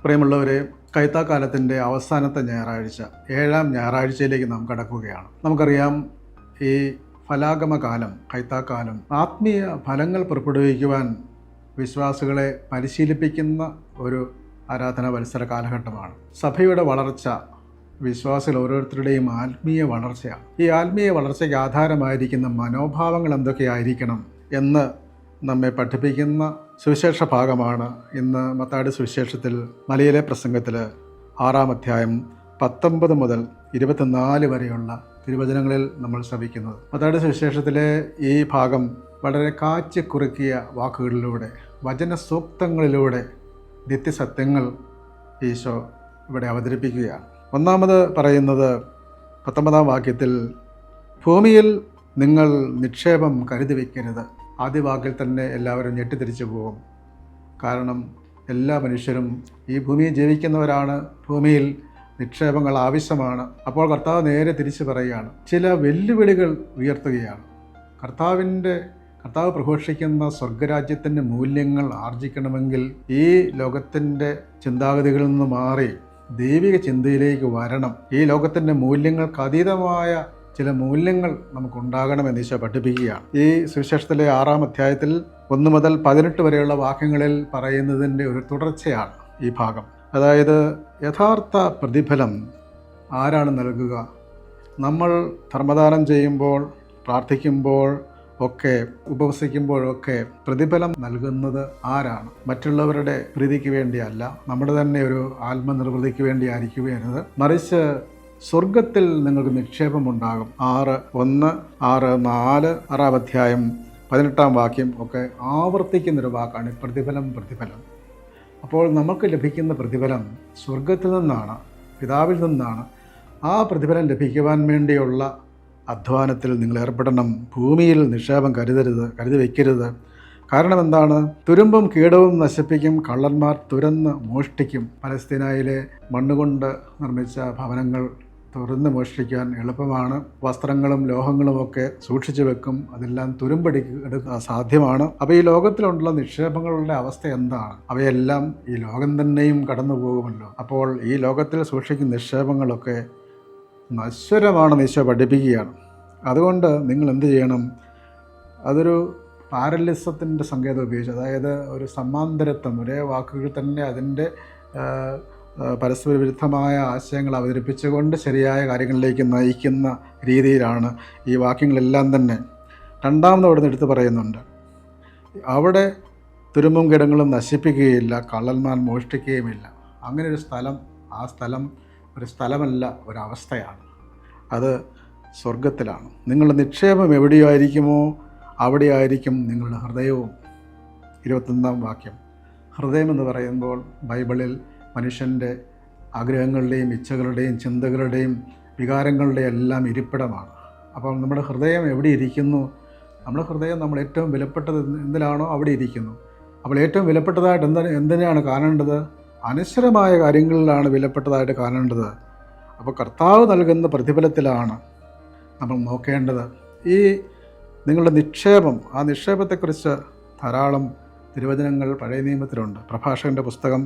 പ്രിയമുള്ളവരെ, കൈത്താക്കാലത്തിൻ്റെ അവസാനത്തെ ഞായറാഴ്ച, 7ാം ഞായറാഴ്ചയിലേക്ക് നാം കടക്കുകയാണ്. നമുക്കറിയാം, ഈ ഫലാഗമകാലം, കൈത്താക്കാലം ആത്മീയ ഫലങ്ങൾ പുറപ്പെടുവിക്കുവാൻ വിശ്വാസികളെ പരിശീലിപ്പിക്കുന്ന ഒരു ആരാധനാ മത്സര കാലഘട്ടമാണ്. സഭയുടെ വളർച്ച വിശ്വാസികൾ ഓരോരുത്തരുടെയും ആത്മീയ വളർച്ചയാണ്. ഈ ആത്മീയ വളർച്ചയ്ക്ക് ആധാരമായിരിക്കുന്ന മനോഭാവങ്ങൾ എന്തൊക്കെയായിരിക്കണം എന്ന് നമ്മെ പഠിപ്പിക്കുന്ന സുവിശേഷ ഭാഗമാണ് ഇന്ന് മത്തായിയുടെ സുവിശേഷത്തിൽ മലയിലെ പ്രസംഗത്തിൽ 6-ാം അധ്യായം 19 മുതൽ 24 വരെയുള്ള തിരുവചനങ്ങളിൽ നമ്മൾ ശ്രവിക്കുന്നത്. മത്തായിയുടെ സുവിശേഷത്തിലെ ഈ ഭാഗം വളരെ കാച്ചിക്കുറുക്കിയ വാക്കുകളിലൂടെ, വചനസൂക്തങ്ങളിലൂടെ നിത്യസത്യങ്ങൾ ഈശോ ഇവിടെ അവതരിപ്പിക്കുകയാണ്. ഒന്നാമത് പറയുന്നത് 19-ാം വാക്യത്തിൽ, ഭൂമിയിൽ നിങ്ങൾ നിക്ഷേപം കരുതി വയ്ക്കരുത്. ആദ്യ വാക്കിൽ തന്നെ എല്ലാവരും ഞെട്ടിത്തിരിച്ചു പോകും. കാരണം എല്ലാ മനുഷ്യരും ഈ ഭൂമിയിൽ ജീവിക്കുന്നവരാണ്. ഭൂമിയിൽ നിക്ഷേപങ്ങൾ ആവശ്യമാണ്. അപ്പോൾ കർത്താവ് നേരെ തിരിച്ചു പറയുകയാണ്, ചില വെല്ലുവിളികൾ ഉയർത്തുകയാണ്. കർത്താവ് പ്രഘോഷിക്കുന്ന സ്വർഗരാജ്യത്തിൻ്റെ മൂല്യങ്ങൾ ആർജിക്കണമെങ്കിൽ ഈ ലോകത്തിൻ്റെ ചിന്താഗതികളിൽ നിന്ന് മാറി ദൈവിക ചിന്തയിലേക്ക് വരണം. ഈ ലോകത്തിൻ്റെ മൂല്യങ്ങൾക്ക് അതീതമായ ചില മൂല്യങ്ങൾ നമുക്കുണ്ടാകണമെന്ന് ഈശോ പഠിപ്പിക്കുകയാണ്. ഈ സുവിശേഷത്തിലെ 6-ാം അധ്യായത്തിൽ 1 മുതൽ 18 വരെയുള്ള വാക്യങ്ങളിൽ പറയുന്നതിൻ്റെ ഒരു തുടർച്ചയാണ് ഈ ഭാഗം. അതായത്, യഥാർത്ഥ പ്രതിഫലം ആരാണ് നൽകുക? നമ്മൾ ധർമ്മദാനം ചെയ്യുമ്പോൾ, പ്രാർത്ഥിക്കുമ്പോൾ ഒക്കെ, ഉപവസിക്കുമ്പോഴൊക്കെ പ്രതിഫലം നൽകുന്നത് ആരാണ്? മറ്റുള്ളവരുടെ പ്രീതിക്ക് വേണ്ടിയല്ല, നമ്മുടെ തന്നെ ഒരു ആത്മനിർവൃതിക്ക് വേണ്ടി ആയിരിക്കുകയരുത്. മറിച്ച് സ്വർഗത്തിൽ നിങ്ങൾക്ക് നിക്ഷേപമുണ്ടാകും. 6:1, 6:4, 6-ാം അധ്യായം 18-ാം വാക്യം ഒക്കെ ആവർത്തിക്കുന്നൊരു വാക്കാണ് പ്രതിഫലം. അപ്പോൾ നമുക്ക് ലഭിക്കുന്ന പ്രതിഫലം സ്വർഗത്തിൽ നിന്നാണ്, പിതാവിൽ നിന്നാണ്. ആ പ്രതിഫലം ലഭിക്കുവാൻ വേണ്ടിയുള്ള അധ്വാനത്തിൽ നിങ്ങൾ ഏർപ്പെടണം. ഭൂമിയിൽ നിക്ഷേപം കരുതി വയ്ക്കരുത്. കാരണം എന്താണ്? തുരുമ്പും കീടവും നശിപ്പിക്കും, കള്ളന്മാർ തുരന്ന് മോഷ്ടിക്കും. പലസ്തീനയിലെ മണ്ണുകൊണ്ട് നിർമ്മിച്ച ഭവനങ്ങൾ തുറന്ന് മോഷ്ടിക്കാൻ എളുപ്പമാണ്. വസ്ത്രങ്ങളും ലോഹങ്ങളും ഒക്കെ സൂക്ഷിച്ചു വെക്കും. അതെല്ലാം തുരുമ്പെടുക്കാൻ സാധ്യമാണ്. അപ്പോൾ ഈ ലോകത്തിലുള്ള നിക്ഷേപങ്ങളുടെ അവസ്ഥ എന്താണ്? അവയെല്ലാം ഈ ലോകം തന്നെയും കടന്നു പോകുമല്ലോ. അപ്പോൾ ഈ ലോകത്തിൽ സൂക്ഷിക്കുന്ന നിക്ഷേപങ്ങളൊക്കെ നശ്വരമാണെന്ന് ഈശോ പഠിപ്പിക്കുകയാണ്. അതുകൊണ്ട് നിങ്ങൾ എന്ത് ചെയ്യണം? അതൊരു പാരലിസത്തിൻ്റെ സങ്കേതം ഉപയോഗിച്ച്, അതായത് ഒരു സമാന്തരത്വം, ഒരേ വാക്കുകൾ തന്നെ അതിൻ്റെ പരസ്പര വിരുദ്ധമായ ആശയങ്ങൾ അവതരിപ്പിച്ചുകൊണ്ട് ശരിയായ കാര്യങ്ങളിലേക്ക് നയിക്കുന്ന രീതിയിലാണ് ഈ വാക്യങ്ങളെല്ലാം തന്നെ. രണ്ടാമത് അവിടെ നിന്ന് എടുത്ത് പറയുന്നുണ്ട്, അവിടെ തുരുമ്പും കിടങ്ങളും നശിപ്പിക്കുകയില്ല, കള്ളന്മാർ മോഷ്ടിക്കുകയുമില്ല. അങ്ങനെ ഒരു സ്ഥലം, ആ സ്ഥലം ഒരു സ്ഥലമല്ല, ഒരവസ്ഥയാണ്. അത് സ്വർഗത്തിലാണ്. നിങ്ങളുടെ നിക്ഷേപം എവിടെയായിരിക്കുമോ അവിടെയായിരിക്കും നിങ്ങളുടെ ഹൃദയവും. 21-ാം വാക്യം. ഹൃദയം എന്ന് പറയുമ്പോൾ ബൈബിളിൽ മനുഷ്യൻ്റെ ആഗ്രഹങ്ങളുടെയും ഇച്ഛകളുടെയും ചിന്തകളുടെയും വികാരങ്ങളുടെയും എല്ലാം ഇരിപ്പിടമാണ്. അപ്പം നമ്മുടെ ഹൃദയം എവിടെ ഇരിക്കുന്നു? നമ്മുടെ ഹൃദയം നമ്മൾ ഏറ്റവും വിലപ്പെട്ടത് എന്തിലാണോ അവിടെ ഇരിക്കുന്നു. അപ്പോൾ ഏറ്റവും വിലപ്പെട്ടതായിട്ട് എന്തിനാണ് കാണേണ്ടത്? അനശ്വരമായ കാര്യങ്ങളിലാണ് വിലപ്പെട്ടതായിട്ട് കാണേണ്ടത്. അപ്പോൾ കർത്താവ് നൽകുന്ന പ്രതിഫലത്തിലാണ് നമ്മൾ നോക്കേണ്ടത്. ഈ നിങ്ങളുടെ നിക്ഷേപം, ആ നിക്ഷേപത്തെക്കുറിച്ച് ധാരാളം തിരുവചനങ്ങൾ പഴയ നിയമത്തിലുണ്ട്. പ്രഭാഷകൻ്റെ പുസ്തകം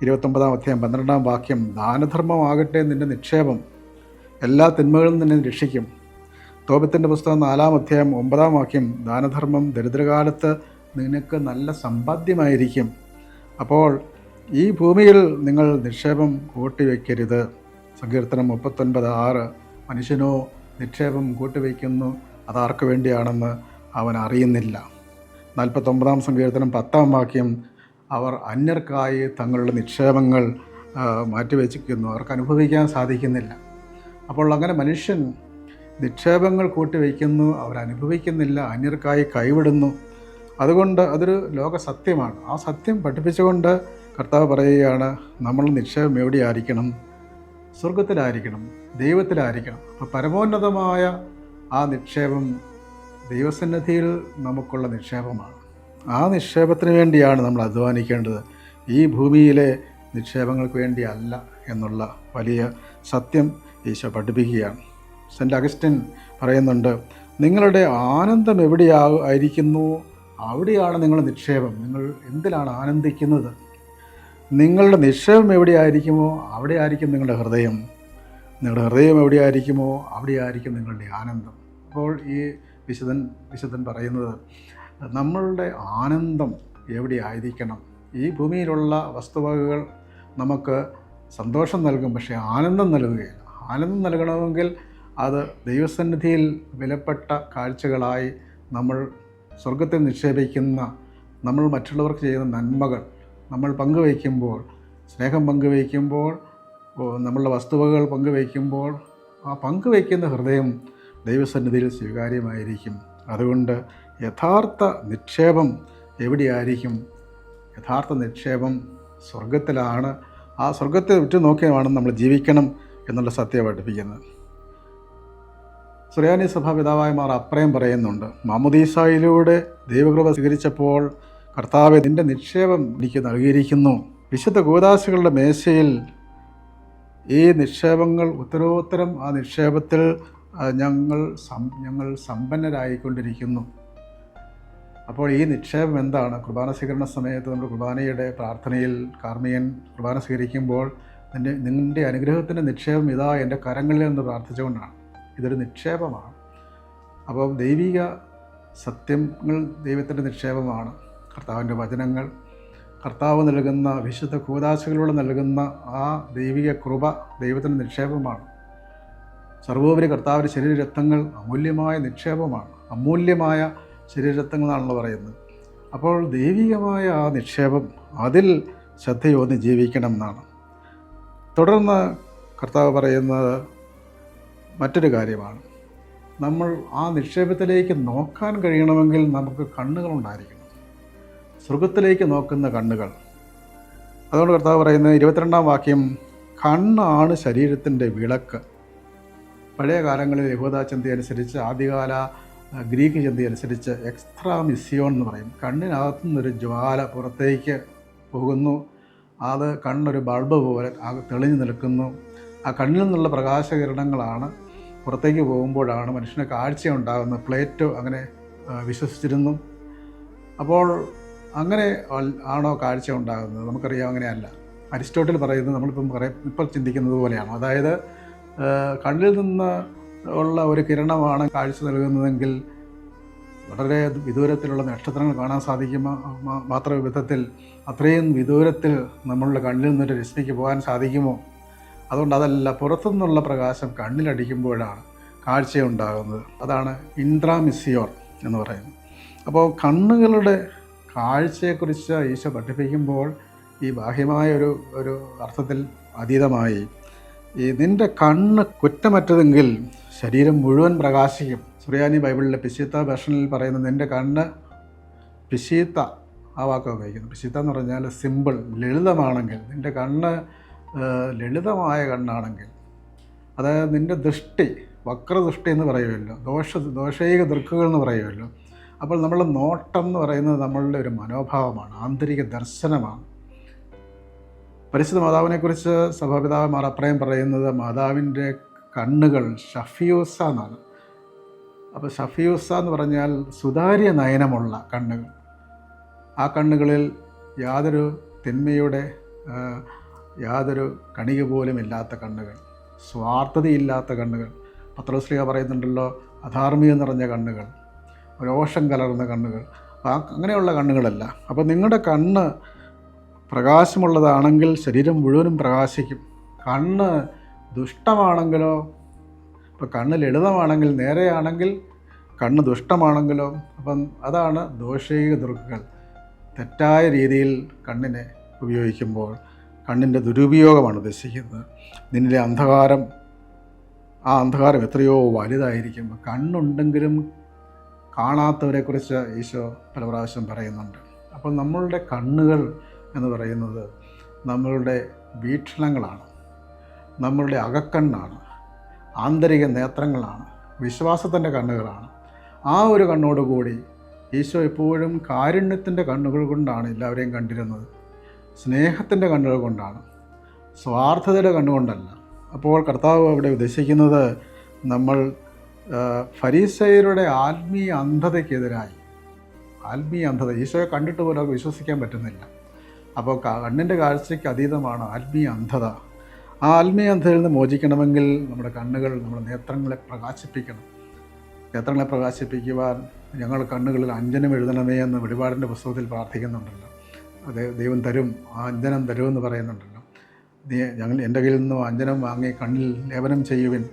29-ാം അധ്യായം 12-ാം വാക്യം, ദാനധർമ്മമാകട്ടെ നിൻ്റെ നിക്ഷേപം, എല്ലാ തിന്മകളിൽ നിന്നെ രക്ഷിക്കും. തോബിത്തിൻ്റെ പുസ്തകം 4-ാം അധ്യായം 9-ാം വാക്യം, ദാനധർമ്മം ദരിദ്രകാലത്ത് നിനക്ക് നല്ല സമ്പാദ്യമായിരിക്കും. അപ്പോൾ ഈ ഭൂമിയിൽ നിങ്ങൾ നിക്ഷേപം കൂട്ടിവെക്കരുത്. സങ്കീർത്തനം 39:6, മനുഷ്യനോ നിക്ഷേപം കൂട്ടിവെക്കുന്നു, അതാർക്ക് വേണ്ടിയാണെന്ന് അവൻ അറിയുന്നില്ല. 49-ാം സങ്കീർത്തനം 10-ാം വാക്യം, അവർ അന്യർക്കായി തങ്ങളുടെ നിക്ഷേപങ്ങൾ മാറ്റിവെച്ചിരിക്കുന്നു, അവർക്ക് അനുഭവിക്കാൻ സാധിക്കുന്നില്ല. അപ്പോൾ അങ്ങനെ മനുഷ്യൻ നിക്ഷേപങ്ങൾ കൂട്ടിവെക്കുന്നു, അവരനുഭവിക്കുന്നില്ല, അന്യർക്കായി കൈവിടുന്നു. അതുകൊണ്ട് അതൊരു ലോക സത്യമാണ്. ആ സത്യം പഠിപ്പിച്ചുകൊണ്ട് കർത്താവ് പറയുകയാണ്, നമ്മൾ നിക്ഷേപം എവിടെയായിരിക്കണം? സ്വർഗത്തിലായിരിക്കണം, ദൈവത്തിലായിരിക്കണം. അപ്പോൾ പരമോന്നതമായ ആ നിക്ഷേപം ദൈവസന്നിധിയിൽ നമുക്കുള്ള നിക്ഷേപമാണ്. ആ നിക്ഷേപത്തിന് വേണ്ടിയാണ് നമ്മൾ അധ്വാനിക്കേണ്ടത്. ഈ ഭൂമിയിലെ നിക്ഷേപങ്ങൾക്ക് വേണ്ടിയല്ല എന്നുള്ള വലിയ സത്യം ഈശോ പഠിപ്പിക്കുകയാണ്. സെൻറ്റ് അഗസ്റ്റിൻ പറയുന്നുണ്ട്, നിങ്ങളുടെ ആനന്ദം എവിടെയായിരിക്കുന്നു അവിടെയാണ് നിങ്ങളുടെ നിക്ഷേപം. നിങ്ങൾ എന്തിലാണ് ആനന്ദിക്കുന്നത്? നിങ്ങളുടെ നിക്ഷേപം എവിടെയായിരിക്കുമോ അവിടെ ആയിരിക്കും നിങ്ങളുടെ ഹൃദയം. നിങ്ങളുടെ ഹൃദയം എവിടെയായിരിക്കുമോ അവിടെയായിരിക്കും നിങ്ങളുടെ ആനന്ദം. അപ്പോൾ ഈ വിശുദ്ധൻ പറയുന്നത് നമ്മളുടെ ആനന്ദം എവിടെയായിരിക്കണം. ഈ ഭൂമിയിലുള്ള വസ്തുവകകൾ നമുക്ക് സന്തോഷം നൽകും, പക്ഷേ ആനന്ദം നൽകുകയില്ല. ആനന്ദം നൽകണമെങ്കിൽ അത് ദൈവസന്നിധിയിൽ വിലപ്പെട്ട കാഴ്ചകളായി നമ്മൾ സ്വർഗത്തിൽ നിക്ഷേപിക്കുന്ന, നമ്മൾ മറ്റുള്ളവർക്ക് ചെയ്യുന്ന നന്മകൾ നമ്മൾ പങ്കുവയ്ക്കുമ്പോൾ, സ്നേഹം പങ്കുവയ്ക്കുമ്പോൾ, നമ്മളുടെ വസ്തുവകകൾ പങ്കുവയ്ക്കുമ്പോൾ ആ പങ്കുവയ്ക്കുന്ന ഹൃദയം ദൈവസന്നിധിയിൽ സ്വീകാര്യമായിരിക്കും. അതുകൊണ്ട് യഥാർത്ഥ നിക്ഷേപം എവിടെയായിരിക്കും? യഥാർത്ഥ നിക്ഷേപം സ്വർഗത്തിലാണ്. ആ സ്വർഗത്തെ ഉറ്റുനോക്കിയാണ് നമ്മൾ ജീവിക്കണം എന്നുള്ള സത്യം പഠിപ്പിക്കുന്നത്. സുറിയാനി സഭാ പിതാവായ മാർ അപ്രയം പറയുന്നുണ്ട്, മാമോദീസായിലൂടെ ദൈവകൃപ സ്വീകരിച്ചപ്പോൾ കർത്താവേ, നിൻ്റെ നിക്ഷേപം എനിക്ക് നൽകിയിരിക്കുന്നു. വിശുദ്ധ കൂദാശകളുടെ മേശയിൽ ഈ നിക്ഷേപങ്ങൾ ഉത്തരോത്തരം ആ നിക്ഷേപത്തിൽ ഞങ്ങൾ സമ്പന്നരായിക്കൊണ്ടിരിക്കുന്നു. അപ്പോൾ ഈ നിക്ഷേപം എന്താണ്? കുർബാന സ്വീകരണ സമയത്ത് നമ്മൾ കുർബാനയുടെ പ്രാർത്ഥനയിൽ കാർമികൻ കുർബാന സ്വീകരിക്കുമ്പോൾ നിൻ്റെ അനുഗ്രഹത്തിൻ്റെ നിക്ഷേപം ഇതാ എൻ്റെ കരങ്ങളിൽ എന്ന് പ്രാർത്ഥിച്ചുകൊണ്ടാണ്. ഇതൊരു നിക്ഷേപമാണ്. അപ്പോൾ ദൈവിക സത്യങ്ങൾ ദൈവത്തിൻ്റെ നിക്ഷേപമാണ്. കർത്താവിൻ്റെ വചനങ്ങൾ, കർത്താവ് നൽകുന്ന വിശുദ്ധ കൂദാശകളിലൂടെ നൽകുന്ന ആ ദൈവിക കൃപ ദൈവത്തിൻ്റെ നിക്ഷേപമാണ്. സർവോപരി കർത്താവിൻ്റെ ശരീരരക്തങ്ങൾ അമൂല്യമായ നിക്ഷേപമാണ്. അമൂല്യമായ ശരീരരക്തങ്ങളാണല്ലോ പറയുന്നത്. അപ്പോൾ ദൈവികമായ ആ നിക്ഷേപം, അതിൽ ശ്രദ്ധയോന്നി ജീവിക്കണം എന്നാണ്. തുടർന്ന് കർത്താവ് പറയുന്നത് മറ്റൊരു കാര്യമാണ്. നമ്മൾ ആ നിക്ഷേപത്തിലേക്ക് നോക്കാൻ കഴിയണമെങ്കിൽ നമുക്ക് കണ്ണുകളുണ്ടായിരിക്കണം, സ്വർഗത്തിലേക്ക് നോക്കുന്ന കണ്ണുകൾ. അതുകൊണ്ട് കർത്താവ് പറയുന്നത് 22-ാം വാക്യം, കണ്ണാണ് ശരീരത്തിൻ്റെ വിളക്ക്. പഴയ കാലങ്ങളിൽ യഹൂദ ചിന്ത അനുസരിച്ച്, ആദ്യകാല ഗ്രീക്ക് ചിന്ത അനുസരിച്ച് എക്സ്ട്രാ മിസിയോൺ എന്ന് പറയും. കണ്ണിനകത്തുനിന്നൊരു ജ്വാല പുറത്തേക്ക് പോകുന്നു. അത് കണ്ണൊരു ബൾബ് പോലെ തെളിഞ്ഞു നിൽക്കുന്നു. ആ കണ്ണിൽ നിന്നുള്ള പ്രകാശകിരണങ്ങളാണ് പുറത്തേക്ക് പോകുമ്പോഴാണ് മനുഷ്യന് കാഴ്ച ഉണ്ടാകുന്നത്. പ്ലേറ്റോ അങ്ങനെ വിശ്വസിച്ചിരുന്നു. അപ്പോൾ അങ്ങനെ ആണോ കാഴ്ച ഉണ്ടാകുന്നത്? നമുക്കറിയാം അങ്ങനെയല്ല. അരിസ്റ്റോട്ടിൽ പറയുന്നത് നമ്മളിപ്പോൾ ചിന്തിക്കുന്നത് പോലെയാണ്. അതായത് കണ്ണിൽ നിന്ന് ഉള്ള ഒരു കിരണമാണ് കാഴ്ച നൽകുന്നതെങ്കിൽ വളരെ വിദൂരത്തിലുള്ള നക്ഷത്രങ്ങൾ കാണാൻ സാധിക്കുമോ? മാത്രം വിധത്തിൽ അത്രയും വിദൂരത്തിൽ നമ്മളുടെ കണ്ണിൽ നിന്നൊരു രശ്മിക്ക് പോകാൻ സാധിക്കുമോ? അതുകൊണ്ട് അതല്ല, പുറത്തുനിന്നുള്ള പ്രകാശം കണ്ണിലടിക്കുമ്പോഴാണ് കാഴ്ചയുണ്ടാകുന്നത്. അതാണ് ഇൻട്രാമിസിയോർ എന്ന് പറയുന്നത്. അപ്പോൾ കണ്ണുകളുടെ കാഴ്ചയെക്കുറിച്ച് ഈശോ പഠിപ്പിക്കുമ്പോൾ ഈ ബാഹ്യമായ ഒരു അർത്ഥത്തിൽ അതീതമായി, ഈ നിൻ്റെ കണ്ണ് കുറ്റമറ്റതെങ്കിൽ ശരീരം മുഴുവൻ പ്രകാശിക്കും. സുറിയാനി ബൈബിളിലെ പിശീത്ത വേർഷനിൽ പറയുന്നത് നിൻ്റെ കണ്ണ്, പിശീത്ത ആ വാക്ക് ഉപയോഗിക്കുന്നു. പിശീത്ത എന്ന് പറഞ്ഞാൽ സിമ്പിൾ, ലളിതമാണെങ്കിൽ, നിൻ്റെ കണ്ണ് ലളിതമായ കണ്ണാണെങ്കിൽ, അതായത് നിൻ്റെ ദൃഷ്ടി വക്രദൃഷ്ടി എന്ന് പറയുമല്ലോ, ദോഷൈക ദൃക്കുകൾ എന്ന് പറയുമല്ലോ. അപ്പോൾ നമ്മളുടെ നോട്ടം എന്ന് പറയുന്നത് നമ്മളുടെ ഒരു മനോഭാവമാണ്, ആന്തരിക ദർശനമാണ്. പരിശുദ്ധ മാതാവിനെക്കുറിച്ച് സഭാപിതാവ് മാർ അപ്രയം പറയുന്നത് മാതാവിൻ്റെ കണ്ണുകൾ ഷഫിയൂസ എന്നാണ്. അപ്പോൾ ഷഫിയൂസ എന്ന് പറഞ്ഞാൽ സുതാര്യ നയനമുള്ള കണ്ണുകൾ. ആ കണ്ണുകളിൽ യാതൊരു തിന്മയുടെ യാതൊരു കണിക പോലും ഇല്ലാത്ത കണ്ണുകൾ, സ്വാർത്ഥതയില്ലാത്ത കണ്ണുകൾ. പത്രോസ്ലീഹ പറയുന്നുണ്ടല്ലോ, അധാർമികം നിറഞ്ഞ കണ്ണുകൾ, രോഷം കലർന്ന കണ്ണുകൾ. അങ്ങനെയുള്ള കണ്ണുകളല്ല. അപ്പോൾ നിങ്ങളുടെ കണ്ണ് പ്രകാശമുള്ളതാണെങ്കിൽ ശരീരം മുഴുവനും പ്രകാശിക്കും. കണ്ണ് ദുഷ്ടമാണെങ്കിലോ, ഇപ്പോൾ കണ്ണ് ലളിതമാണെങ്കിൽ, നേരെയാണെങ്കിൽ, കണ്ണ് ദുഷ്ടമാണെങ്കിലോ, അപ്പം അതാണ് ദോഷൈക ദൃക്കുകൾ. തെറ്റായ രീതിയിൽ കണ്ണിനെ ഉപയോഗിക്കുമ്പോൾ കണ്ണിൻ്റെ ദുരുപയോഗമാണ് ഉദ്ദേശിക്കുന്നത്. നിന്നിലെ അന്ധകാരം, ആ അന്ധകാരം എത്രയോ വലുതായിരിക്കും. കണ്ണുണ്ടെങ്കിലും കാണാത്തവരെക്കുറിച്ച് ഈശോ പല പ്രാവശ്യം പറയുന്നുണ്ട്. അപ്പോൾ നമ്മളുടെ കണ്ണുകൾ എന്ന് പറയുന്നത് നമ്മളുടെ വീക്ഷണങ്ങളാണ്, നമ്മളുടെ അകക്കണ്ണാണ്, ആന്തരിക നേത്രങ്ങളാണ്, വിശ്വാസത്തിൻ്റെ കണ്ണുകളാണ്. ആ ഒരു കണ്ണോടുകൂടി ഈശോ എപ്പോഴും കാരുണ്യത്തിൻ്റെ കണ്ണുകൾ കൊണ്ടാണ് എല്ലാവരെയും കണ്ടിരുന്നത്. സ്നേഹത്തിൻ്റെ കണ്ണുകൾ കൊണ്ടാണ്, സ്വാർത്ഥതയുടെ കണ്ണുകൊണ്ടല്ല. അപ്പോൾ കർത്താവ് അവിടെ ഉദ്ദേശിക്കുന്നത് നമ്മൾ ഫരീസയരുടെ ആത്മീയ അന്ധതയ്ക്കെതിരായി, ആത്മീയ അന്ധത, ഈശോയെ കണ്ടിട്ട് പോലും അവർക്ക് വിശ്വസിക്കാൻ പറ്റുന്നില്ല. അപ്പോൾ കണ്ണിൻ്റെ കാഴ്ചയ്ക്ക് അതീതമാണ് ആത്മീയ അന്ധത. ആ ആത്മീയ അന്ധതയിൽ നിന്ന് മോചിക്കണമെങ്കിൽ നമ്മുടെ കണ്ണുകൾ, നമ്മുടെ നേത്രങ്ങളെ പ്രകാശിപ്പിക്കണം. നേത്രങ്ങളെ പ്രകാശിപ്പിക്കുവാൻ ഞങ്ങൾ കണ്ണുകളിൽ അഞ്ജനം എഴുതണമേ എന്ന് വെളിപാടിൻ്റെ പുസ്തകത്തിൽ പ്രാർത്ഥിക്കുന്നുണ്ടല്ലോ. അത് ദൈവം തരും, ആ അഞ്ജനം തരുമെന്ന് പറയുന്നുണ്ടല്ലോ. എൻ്റെ കയ്യിൽ നിന്നും അഞ്ജനം വാങ്ങി കണ്ണിൽ ലേപനം ചെയ്യുവിൻ.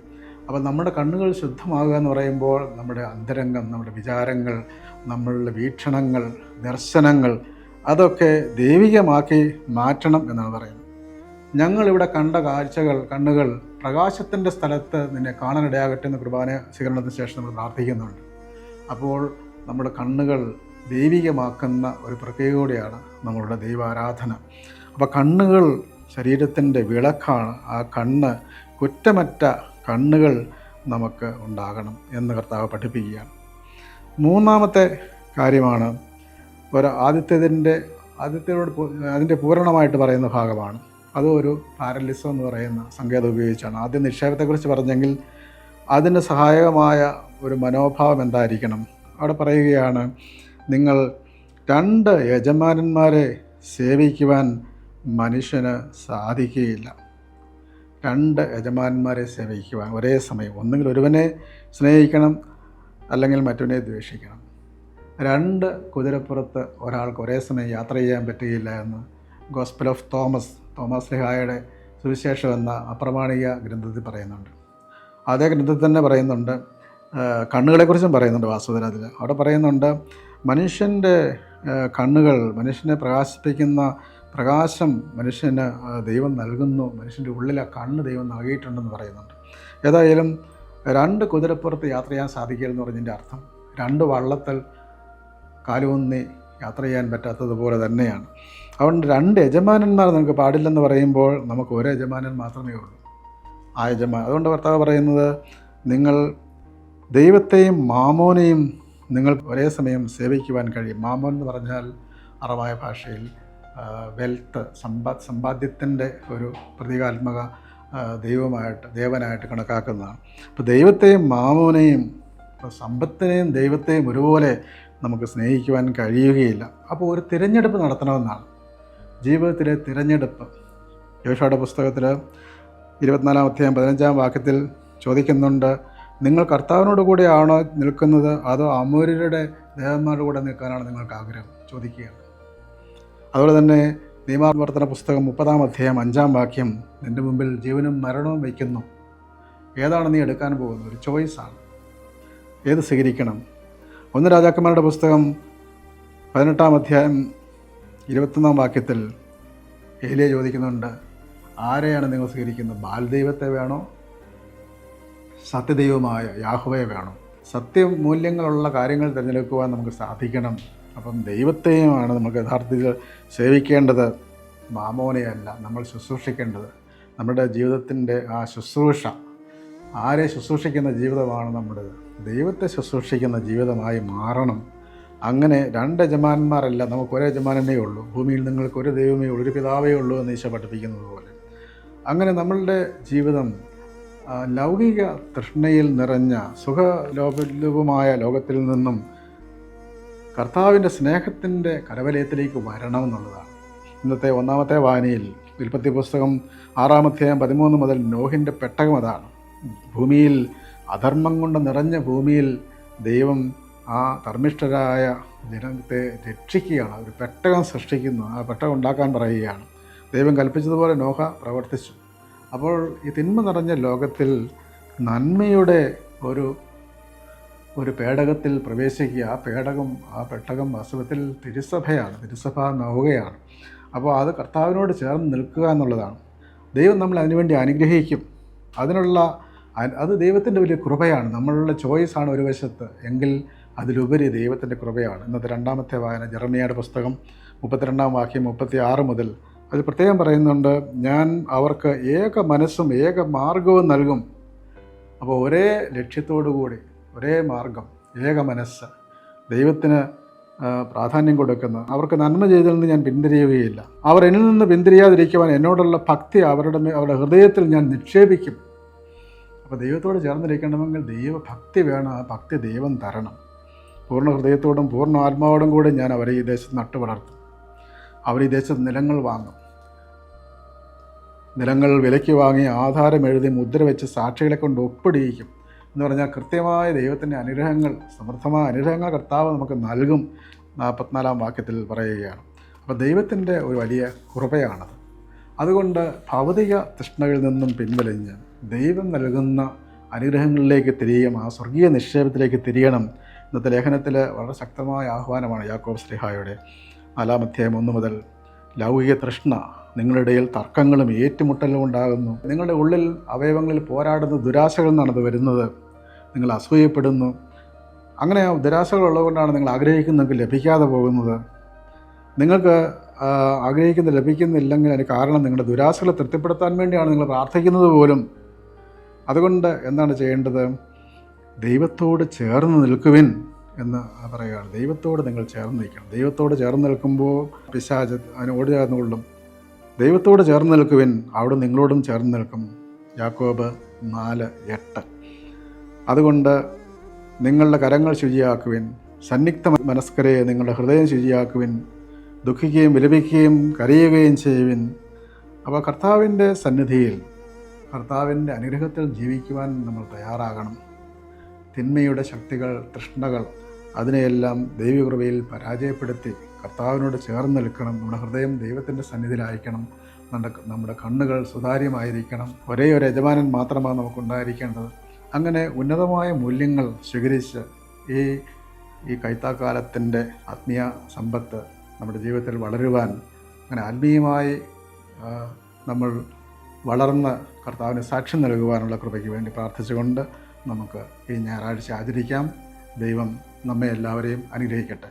അപ്പോൾ നമ്മുടെ കണ്ണുകൾ ശുദ്ധമാകുക എന്ന് പറയുമ്പോൾ നമ്മുടെ അന്തരംഗം, നമ്മുടെ വിചാരങ്ങൾ, നമ്മളുടെ വീക്ഷണങ്ങൾ, ദർശനങ്ങൾ അതൊക്കെ ദൈവികമാക്കി മാറ്റണം എന്നാണ് പറയുന്നത്. ഞങ്ങളിവിടെ കണ്ട കാഴ്ചകൾ, കണ്ണുകൾ പ്രകാശത്തിൻ്റെ സ്ഥലത്ത് നിന്നെ കാണാനിടയാകട്ടെ എന്ന് കുർബാന സ്വീകരണത്തിന് ശേഷം നമ്മൾ പ്രാർത്ഥിക്കുന്നുണ്ട്. അപ്പോൾ നമ്മുടെ കണ്ണുകൾ ദൈവികമാക്കുന്ന ഒരു പ്രക്രിയയോടെയാണ് നമ്മളുടെ ദൈവാരാധന. അപ്പോൾ കണ്ണുകൾ ശരീരത്തിൻ്റെ വിളക്കാണ്. ആ കണ്ണ്, കുറ്റമറ്റ കണ്ണുകൾ നമുക്ക് ഉണ്ടാകണം എന്ന് കർത്താവ് പഠിപ്പിക്കുകയാണ്. മൂന്നാമത്തെ കാര്യമാണ് ആദ്യത്തേതോട് അതിൻ്റെ പൂരണമായിട്ട് പറയുന്ന ഭാഗമാണ്. അതും ഒരു പാരലിസം എന്ന് പറയുന്ന സങ്കേതം ഉപയോഗിച്ചാണ്. ആദ്യം നിക്ഷേപത്തെക്കുറിച്ച് പറഞ്ഞെങ്കിൽ അതിന് സഹായകമായ ഒരു മനോഭാവം എന്തായിരിക്കണം? അവിടെ പറയുകയാണ്, നിങ്ങൾ 2 യജമാനന്മാരെ സേവിക്കുവാൻ മനുഷ്യന് സാധിക്കുകയില്ല. 2 യജമാനന്മാരെ സേവിക്കുവാൻ ഒരേ സമയം, ഒന്നുകിൽ ഒരുവനെ സ്നേഹിക്കണം അല്ലെങ്കിൽ മറ്റവനെ ദ്വേഷിക്കണം. 2 കുതിരപ്പുറത്ത് ഒരാൾക്ക് ഒരേ സമയം യാത്ര ചെയ്യാൻ പറ്റുകയില്ല എന്ന് ഗോസ്പൽ ഓഫ് തോമസ് ശ്ലീഹായുടെ സുവിശേഷം എന്ന അപ്രമാണിക ഗ്രന്ഥത്തിൽ പറയുന്നുണ്ട്. അതേ ഗ്രന്ഥത്തിൽ തന്നെ പറയുന്നുണ്ട്, കണ്ണുകളെക്കുറിച്ചും പറയുന്നുണ്ട്. വാസ്തവത്തിൽ അവിടെ പറയുന്നുണ്ട്, മനുഷ്യൻ്റെ കണ്ണുകൾ, മനുഷ്യനെ പ്രകാശിപ്പിക്കുന്ന പ്രകാശം മനുഷ്യന് ദൈവം നൽകുന്നു. മനുഷ്യൻ്റെ ഉള്ളിൽ ആ കണ്ണ് ദൈവം നൽകിയിട്ടുണ്ടെന്ന് പറയുന്നുണ്ട്. ഏതായാലും 2 കുതിരപ്പുറത്ത് യാത്ര ചെയ്യാൻ സാധിക്കില്ലെന്ന് പറഞ്ഞതിൻ്റെ അർത്ഥം 2 വള്ളത്തിൽ കാലൂന്നി യാത്ര ചെയ്യാൻ പറ്റാത്തതുപോലെ തന്നെയാണ്. അതുകൊണ്ട് 2 യജമാനന്മാർ നമുക്ക് പാടില്ലെന്ന് പറയുമ്പോൾ നമുക്ക് ഒരു യജമാനൻ മാത്രമേ ഉള്ളൂ, ആ യജമാനൻ. അതുകൊണ്ട് കർത്താവ് പറയുന്നത്, നിങ്ങൾ ദൈവത്തെയും മാമോനെയും നിങ്ങൾ ഒരേ സമയം സേവിക്കുവാൻ കഴിയും. മാമോൻ എന്ന് പറഞ്ഞാൽ അറബായ ഭാഷയിൽ വെൽത്ത്, സമ്പാദ്യത്തിൻ്റെ ഒരു പ്രതീകാത്മക ദേവനായിട്ട് കണക്കാക്കുന്നതാണ്. അപ്പോൾ ദൈവത്തെയും മാമോനെയും, സമ്പത്തിനെയും ദൈവത്തെയും ഒരുപോലെ നമുക്ക് സ്നേഹിക്കുവാൻ കഴിയുകയില്ല. അപ്പോൾ ഒരു തിരഞ്ഞെടുപ്പ് നടത്തണമെന്നാണ്, ജീവിതത്തിലെ തിരഞ്ഞെടുപ്പ്. യോശുവയുടെ പുസ്തകത്തിൽ 24-ാം അധ്യായം 15-ാം വാക്യത്തിൽ ചോദിക്കുന്നുണ്ട്, നിങ്ങൾ കർത്താവിനോട് കൂടെയാണോ നിൽക്കുന്നത് അതോ അമോര്യരുടെ ദേവന്മാരുടെ കൂടെ നിൽക്കാനാണ് നിങ്ങൾക്ക് ആഗ്രഹം? ചോദിക്കുകയാണ്. അതുപോലെ തന്നെ നിയമാവർത്തന പുസ്തകം 30-ാം അധ്യായം 5-ാം വാക്യം, നിൻ്റെ മുമ്പിൽ ജീവനും മരണവും വയ്ക്കുന്നു, ഏതാണ് നീ എടുക്കാൻ പോകുന്നത്? ഒരു ചോയ്സാണ്, ഏത് സ്വീകരിക്കണം? 1 രാജാക്കന്മാരുടെ പുസ്തകം 18-ാം അധ്യായം 21-ാം വാക്യത്തിൽ ഏലിയ ചോദിക്കുന്നുണ്ട്, ആരെയാണ് നിങ്ങൾ സ്വീകരിക്കുന്നത്? ബാൽ ദൈവത്തെ വേണോ, സത്യദൈവമായ യാഹ്വയെ വേണോ? സത്യമൂല്യങ്ങളുള്ള കാര്യങ്ങൾ തിരഞ്ഞെടുക്കുവാൻ നമുക്ക് സാധിക്കണം. അപ്പം ദൈവത്തെയുമാണ് നമുക്ക് യഥാർത്ഥത്തിൽ സേവിക്കേണ്ടത്, മാമോനെയല്ല നമ്മൾ ശുശ്രൂഷിക്കേണ്ടത്. നമ്മുടെ ജീവിതത്തിൻ്റെ ആ ശുശ്രൂഷ, ആരെ ശുശ്രൂഷിക്കുന്ന ജീവിതമാണ് നമ്മുടേത്, ദൈവത്തെ ശുശ്രൂഷിക്കുന്ന ജീവിതമായി മാറണം. അങ്ങനെ 2 യജമാനന്മാരല്ല, നമുക്ക് ഒരേ യജമാനനേ ഉള്ളൂ. ഭൂമിയിൽ നിങ്ങൾക്ക് ഒരു ദൈവമേ ഉള്ളൂ, ഒരു പിതാവേ ഉള്ളൂ എന്ന് ഈശോ പഠിപ്പിക്കുന്നത് പോലെ. അങ്ങനെ നമ്മളുടെ ജീവിതം ലൗകിക തൃഷ്ണയിൽ നിറഞ്ഞ സുഖലോപമായ ലോകത്തിൽ നിന്നും കർത്താവിൻ്റെ സ്നേഹത്തിൻ്റെ കരവലയത്തിലേക്ക് വരണമെന്നുള്ളതാണ്. ഇന്നത്തെ 1-ാമത്തെ വായനയിൽ ഉൽപ്പത്തി പുസ്തകം 6-ാം അധ്യായം 13 മുതൽ നോഹിൻ്റെ പെട്ടകം അതാണ്. ഭൂമിയിൽ അധർമ്മം കൊണ്ട് നിറഞ്ഞ ഭൂമിയിൽ ദൈവം ആ ധർമ്മിഷ്ഠരായ ജനത്തെ രക്ഷിക്കുകയാണ്. ഒരു പെട്ടകം സൃഷ്ടിക്കുന്നു, ആ പെട്ടകം ഉണ്ടാക്കാൻ പറയുകയാണ്. ദൈവം കൽപ്പിച്ചതുപോലെ നോഹ പ്രവർത്തിച്ചു. അപ്പോൾ ഈ തിന്മ നിറഞ്ഞ ലോകത്തിൽ നന്മയുടെ ഒരു പേടകത്തിൽ പ്രവേശിക്കുക. ആ പെട്ടകം വാസ്തവത്തിൽ തിരുസഭയാണ്, തിരുസഭ നൗകയാണ്. അപ്പോൾ അത് കർത്താവിനോട് ചേർന്ന് നിൽക്കുക എന്നുള്ളതാണ്. ദൈവം നമ്മൾ അതിനുവേണ്ടി അനുഗ്രഹിക്കും. അത് ദൈവത്തിൻ്റെ വലിയ കൃപയാണ്. നമ്മളുടെ ചോയ്സാണ് ഒരു വശത്ത്, എങ്കിൽ അതിലുപരി ദൈവത്തിൻ്റെ കൃപയാണ്. ഇന്നത്തെ 2-ാമത്തെ വായന ജെറമ്യായുടെ പുസ്തകം 32-ാം വാക്യം 36 മുതൽ അത് പ്രത്യേകം പറയുന്നുണ്ട്, ഞാൻ അവർക്ക് ഏക മനസ്സും ഏക മാർഗവും നൽകും. അപ്പോൾ ഒരേ ലക്ഷ്യത്തോടു കൂടി, ഒരേ മാർഗം, ഏക മനസ്സ്, ദൈവത്തിന് പ്രാധാന്യം കൊടുക്കുന്ന, അവർക്ക് നന്മ ചെയ്തതിൽ നിന്ന് ഞാൻ പിന്തിരിയുകയില്ല. അവർ എന്നിൽ നിന്ന് പിന്തിരിയാതിരിക്കുവാൻ എന്നോടുള്ള ഭക്തി അവരുടെ ഹൃദയത്തിൽ ഞാൻ നിക്ഷേപിക്കും. അപ്പോൾ ദൈവത്തോട് ചേർന്നിരിക്കണമെങ്കിൽ ദൈവഭക്തി വേണം. ആ ഭക്തി ദൈവം തരണം. പൂർണ്ണ ഹൃദയത്തോടും പൂർണ്ണ ആത്മാവോടും കൂടി ഞാൻ അവരെ ഈ ദേശത്ത് നട്ടു വളർത്തും. അവർ ഈ ദേശത്ത് നിലങ്ങൾ വാങ്ങും. നിലങ്ങൾ വിലയ്ക്ക് വാങ്ങി ആധാരം എഴുതി മുദ്ര വെച്ച് സാക്ഷികളെ കൊണ്ട് ഒപ്പിടിയിക്കും. എന്ന് പറഞ്ഞാൽ കൃത്യമായ ദൈവത്തിൻ്റെ അനുഗ്രഹങ്ങൾ, സമൃദ്ധമായ അനുഗ്രഹങ്ങൾ കർത്താവ് നമുക്ക് നൽകും. 44-ാം വാക്യത്തിൽ പറയുകയാണ്. അപ്പോൾ ദൈവത്തിൻ്റെ ഒരു വലിയ കൃപയാണത്. അതുകൊണ്ട് ഭൗതിക തൃഷ്ണകളിൽ നിന്നും പിൻവലിഞ്ഞ് ദൈവം നൽകുന്ന അനുഗ്രഹങ്ങളിലേക്ക് തിരിയണം, ആ സ്വർഗീയ നിക്ഷേപത്തിലേക്ക് തിരിയണം. ഇന്നത്തെ ലേഖനത്തിൽ വളരെ ശക്തമായ ആഹ്വാനമാണ് യാക്കോബ് ശ്ലീഹായുടെ 4-ാം അധ്യായം 1 മുതൽ. ലൗകിക തൃഷ്ണ നിങ്ങളുടെ ഇടയിൽ തർക്കങ്ങളും ഏറ്റുമുട്ടലും ഉണ്ടാകുന്നു. നിങ്ങളുടെ ഉള്ളിൽ അവയവങ്ങളിൽ പോരാടുന്ന ദുരാശകളിൽ നിന്നാണ് അത് വരുന്നത്. നിങ്ങൾ അസൂയപ്പെടുന്നു. അങ്ങനെ ദുരാശകളുള്ളതുകൊണ്ടാണ് നിങ്ങൾ ആഗ്രഹിക്കുന്നതെങ്കിൽ ലഭിക്കാതെ പോകുന്നത്. നിങ്ങൾക്ക് ആഗ്രഹിക്കുന്നത് ലഭിക്കുന്നില്ലെങ്കിൽ അതിന് കാരണം നിങ്ങളുടെ ദുരാശകളെ തൃപ്തിപ്പെടുത്താൻ വേണ്ടിയാണ് നിങ്ങൾ പ്രാർത്ഥിക്കുന്നത് പോലും. അതുകൊണ്ട് എന്താണ് ചെയ്യേണ്ടത്? ദൈവത്തോട് ചേർന്ന് നിൽക്കുവിൻ എന്ന് പറയുകയാണ്. ദൈവത്തോട് നിങ്ങൾ ചേർന്ന് നിൽക്കണം. ദൈവത്തോട് ചേർന്ന് നിൽക്കുമ്പോൾ പിശാച് അതിന് ഓടി ചേർന്നുകൊള്ളും. ദൈവത്തോട് ചേർന്ന് നിൽക്കുവിൻ, അവിടെ നിങ്ങളോടും ചേർന്ന് നിൽക്കും. യാക്കോബ് 4:8. അതുകൊണ്ട് നിങ്ങളുടെ കരങ്ങൾ ശുചിയാക്കുവിൻ, സന്നിഗ്ധ മനസ്കരെ നിങ്ങളുടെ ഹൃദയം ശുചിയാക്കുവിൻ, ദുഃഖിക്കുകയും വിലപിക്കുകയും കരയുകയും ചെയ്യുവിൻ. അപ്പോൾ കർത്താവിൻ്റെ സന്നിധിയിൽ, കർത്താവിൻ്റെ അനുഗ്രഹത്തിൽ ജീവിക്കുവാൻ നമ്മൾ തയ്യാറാകണം. തിന്മയുടെ ശക്തികൾ, തൃഷ്ണകൾ, അതിനെയെല്ലാം ദൈവകൃപയിൽ പരാജയപ്പെടുത്തി കർത്താവിനോട് ചേർന്ന് നിൽക്കണം. നമ്മുടെ ഹൃദയം ദൈവത്തിൻ്റെ സന്നിധിയിലായിരിക്കണം. നമ്മുടെ കണ്ണുകൾ സുതാര്യമായിരിക്കണം. ഒരേ ഒരു യജമാനൻ മാത്രമാണ് നമുക്കുണ്ടായിരിക്കേണ്ടത്. അങ്ങനെ ഉന്നതമായ മൂല്യങ്ങൾ സ്വീകരിച്ച് ഈ കൈത്താക്കാലത്തിൻ്റെ ആത്മീയ സമ്പത്ത് നമ്മുടെ ജീവിതത്തിൽ വളരുവാൻ, അങ്ങനെ ആത്മീയമായി നമ്മൾ വളർന്ന് കർത്താവിന് സാക്ഷ്യം നൽകുവാനുള്ള കൃപയ്ക്ക് വേണ്ടി പ്രാർത്ഥിച്ചുകൊണ്ട് നമുക്ക് ഈ ഞായറാഴ്ച ആചരിക്കാം. ദൈവം നമ്മെ എല്ലാവരെയും അനുഗ്രഹിക്കട്ടെ.